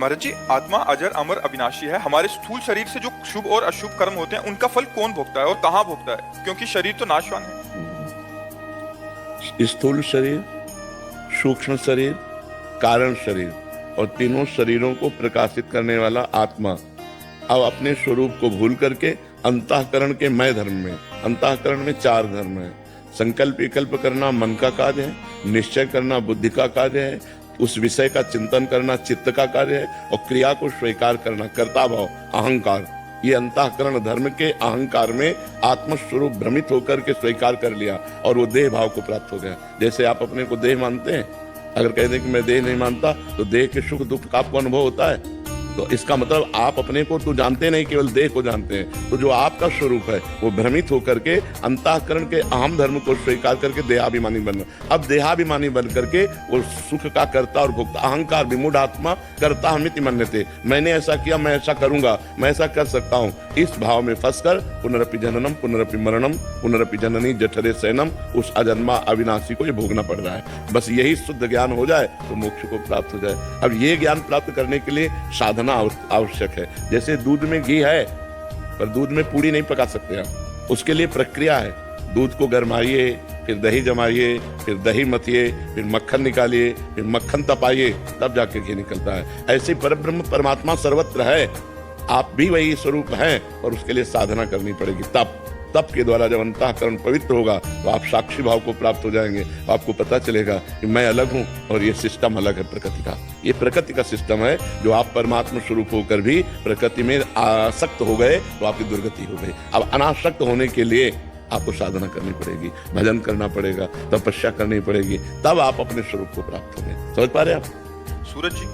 महाराज जी, आत्मा अजर अमर अविनाशी है। हमारे स्थूल शरीर से जो शुभ और अशुभ कर्म होते हैं उनका फल कौन भोगता है और कहाँ भोगता है, क्योंकि शरीर तो नाशवान है। स्थूल शरीर, सूक्ष्म शरीर, कारण शरीर और तीनों शरीरों को प्रकाशित करने वाला आत्मा अब अपने स्वरूप को भूल करके अंतःकरण के मय धर्म में, अंतःकरण में 4 धर्म है। संकल्प विकल्प करना मन का कार्य है, निश्चय करना बुद्धि का कार्य है, उस विषय का चिंतन करना चित्त का कार्य है और क्रिया को स्वीकार करना कर्ता भाव अहंकार। ये अंतःकरण धर्म के अहंकार में आत्मस्वरूप भ्रमित होकर के स्वीकार कर लिया और वो देह भाव को प्राप्त हो गया। जैसे आप अपने को देह मानते हैं, अगर कह दें कि मैं देह नहीं मानता तो देह के सुख दुख का आपको अनुभव होता है, तो इसका मतलब आप अपने को तो जानते नहीं, केवल देह को जानते हैं। तो जो आपका स्वरूप है वो भ्रमित होकर के अंतःकरण के अहम धर्म को स्वीकार करके देहाभिमानी बनना। अब देहाभिमानी बन करके वो सुख का कर्ता और भोक्ता अहंकार विमूढ़ आत्मा कर्ता हमिति मन्यते, मैंने ऐसा किया, मैं ऐसा करूंगा, मैं ऐसा कर सकता हूँ, इस भाव में फंसकर पुनरपि जननम पुनरपि मरणम पुनरपि जननी जठरे शयनम, उस अजन्मा अविनाशी को ये भोगना पड़ रहा है। बस यही शुद्ध ज्ञान हो जाए तो मोक्ष को प्राप्त हो जाए। अब ये ज्ञान प्राप्त करने के लिए साधना आवश्यक है। जैसे दूध में घी है पर दूध में पूरी नहीं पका सकते आप, उसके लिए प्रक्रिया है। दूध को गरमाइए, फिर दही जमाइए, फिर दही मथिए, फिर मक्खन निकालिए, फिर मक्खन तपाइए, तब जाके घी निकलता है। ऐसे परब्रह्म परमात्मा सर्वत्र है, आप भी वही स्वरूप हैं और उसके लिए साधना करनी पड़ेगी। तप के द्वारा जब अंतःकरण पवित्र होगा तो आप साक्षी भाव को प्राप्त हो जाएंगे। आपको पता चलेगा कि मैं अलग हूं और ये सिस्टम अलग है प्रकृति का। ये प्रकृति का सिस्टम है जो आप परमात्मा स्वरूप होकर भी प्रकृति में आसक्त हो गए तो आपकी दुर्गति हो गई। अब अनासक्त होने के लिए आपको साधना करनी पड़ेगी, भजन करना पड़ेगा, तपस्या करनी पड़ेगी, तब आप अपने स्वरूप को प्राप्त होंगे। समझ पा रहे हैं आप? सूरज जी,